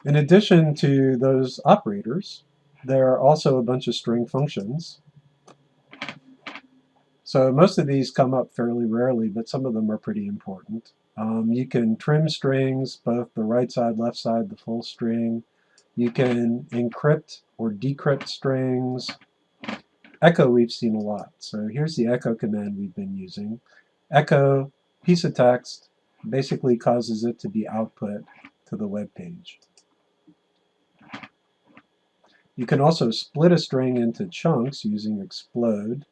In addition to those operators, there are also a bunch of string functions. So most of these come up fairly rarely, but some of them are pretty important. You can trim strings, both the right side, left side, the full string. You can encrypt or decrypt strings. Echo we've seen a lot. So here's the echo command we've been using. Echo, piece of text, basically causes it to be output to the web page. You can also split a string into chunks using explode.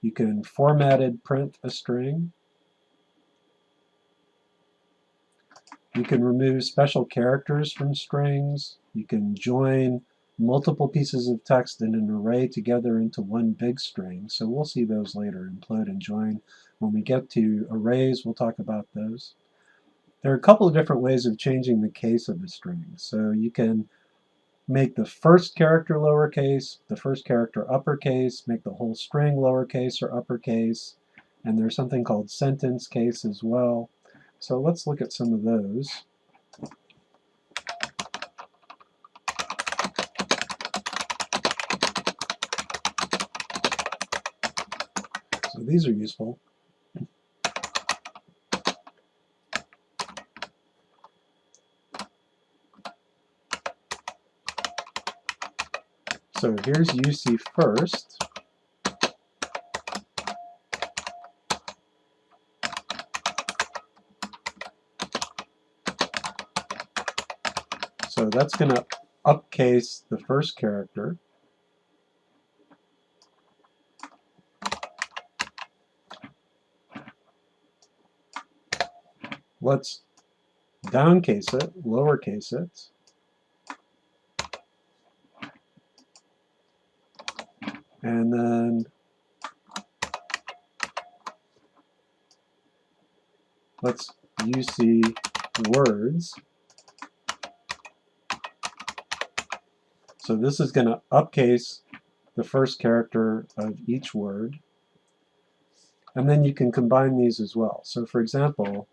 You can formatted print a string. You can remove special characters from strings. You can join multiple pieces of text in an array together into one big string. So we'll see those later, implode and join. When we get to arrays, we'll talk about those. There are a couple of different ways of changing the case of a string. So you can make the first character lowercase, the first character uppercase, make the whole string lowercase or uppercase, and there's something called sentence case as well. So let's look at some of those. So these are useful. So here's UC first. So that's going to upcase the first character. Let's downcase it, lowercase it. And then let's UC words. So this is going to upcase the first character of each word. And then you can combine these as well. So for example,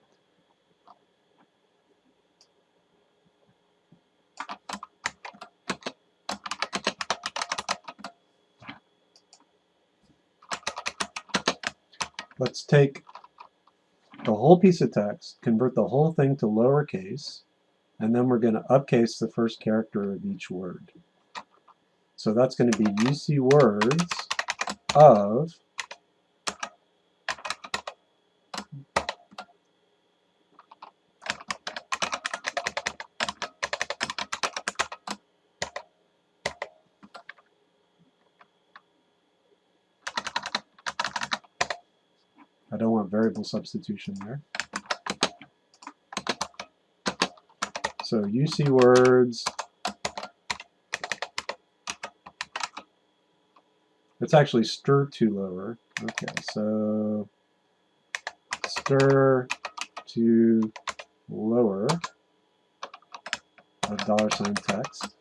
let's take the whole piece of text, convert the whole thing to lowercase, and then we're going to upcase the first character of each word. So that's going to be UC words of I don't want variable substitution there. So UC words, it's actually stir to lower. Okay, so stir to lower of $ text.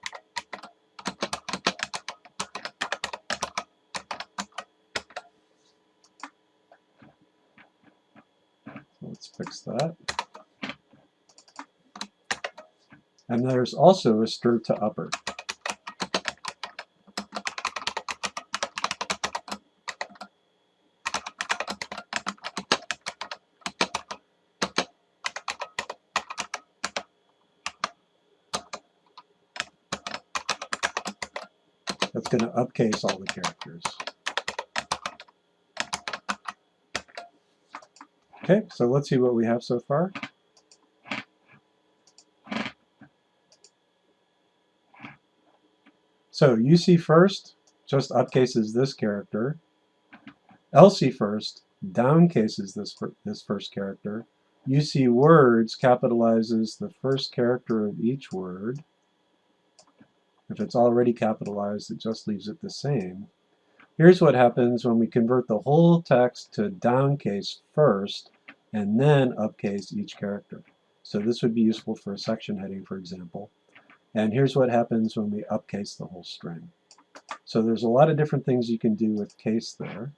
So let's fix that. And there's also a stir to upper. That's going to upcase all the characters. Okay, so let's see what we have so far. So UC first just upcases this character. LC first downcases this first character. UC words capitalizes the first character of each word. If it's already capitalized, it just leaves it the same. Here's what happens when we convert the whole text to downcase first and then upcase each character. So this would be useful for a section heading, for example. And here's what happens when we upcase the whole string. So there's a lot of different things you can do with case there.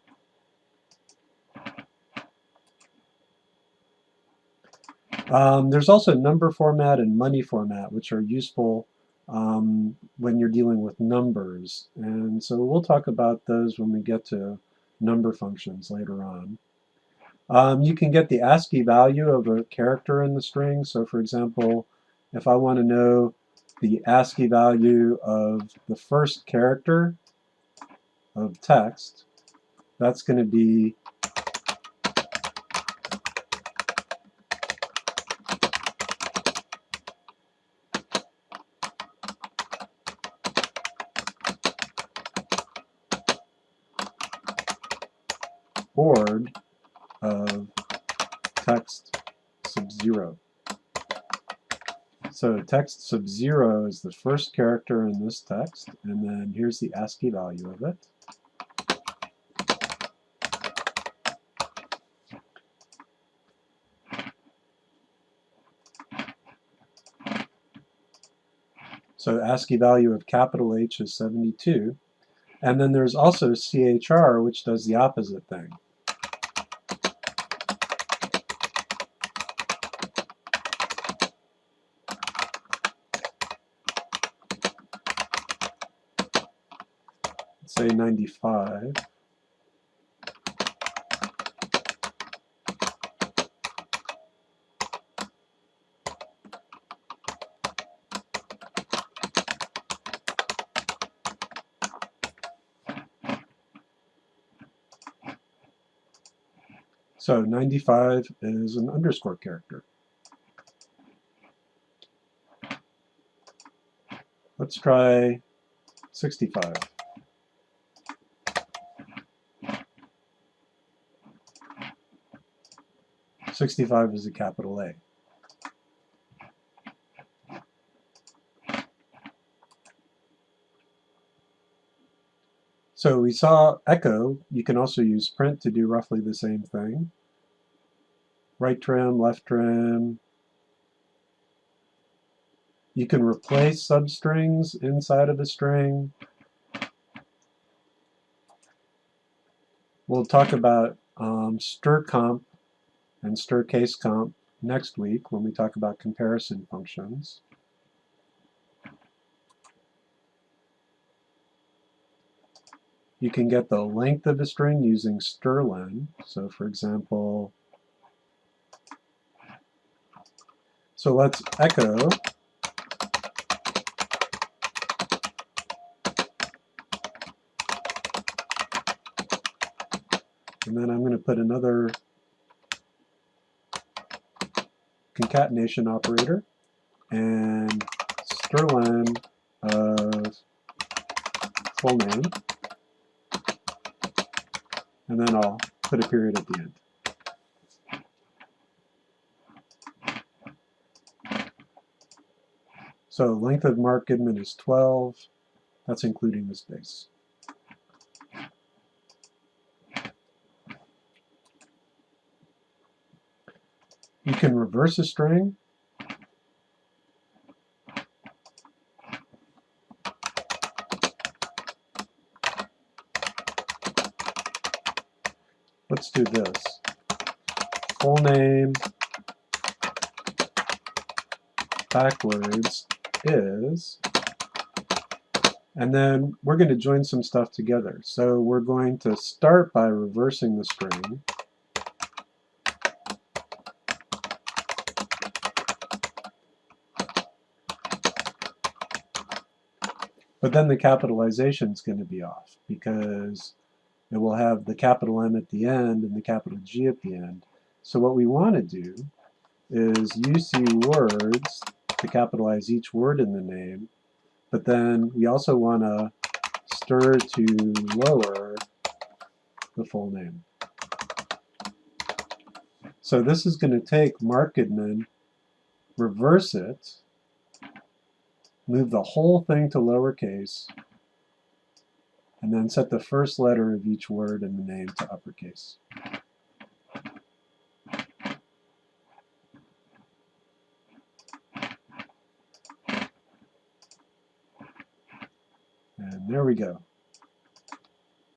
There's also number format and money format, which are useful when you're dealing with numbers. And so we'll talk about those when we get to number functions later on. You can get the ASCII value of a character in the string. So for example, if I want to know the ASCII value of the first character of text, that's going to be board of text sub 0. So text sub 0 is the first character in this text, and then here's the ASCII value of it. So ASCII value of capital H is 72. And then there's also CHR, which does the opposite thing. Let's say 95. So 95 is an underscore character. Let's try 65. '65 is a capital A. So we saw echo. You can also use print to do roughly the same thing. Right trim, left trim. You can replace substrings inside of a string. We'll talk about stir comp and stir case comp next week when we talk about comparison functions. You can get the length of a string using strlen. So for example, so let's echo and then I'm going to put another concatenation operator and strlen of full name, and then I'll put a period at the end. So length of Mark Goodman is 12. That's including the space. You can reverse a string. Let's do this. Full name backwards is, and then we're going to join some stuff together. So we're going to start by reversing the string. But then the capitalization is going to be off because it will have the capital M at the end and the capital G at the end. So what we want to do is UC words to capitalize each word in the name, but then we also want to stir to lower the full name. So this is going to take Mark Goodman, reverse it, move the whole thing to lowercase, and then set the first letter of each word in the name to uppercase. And there we go.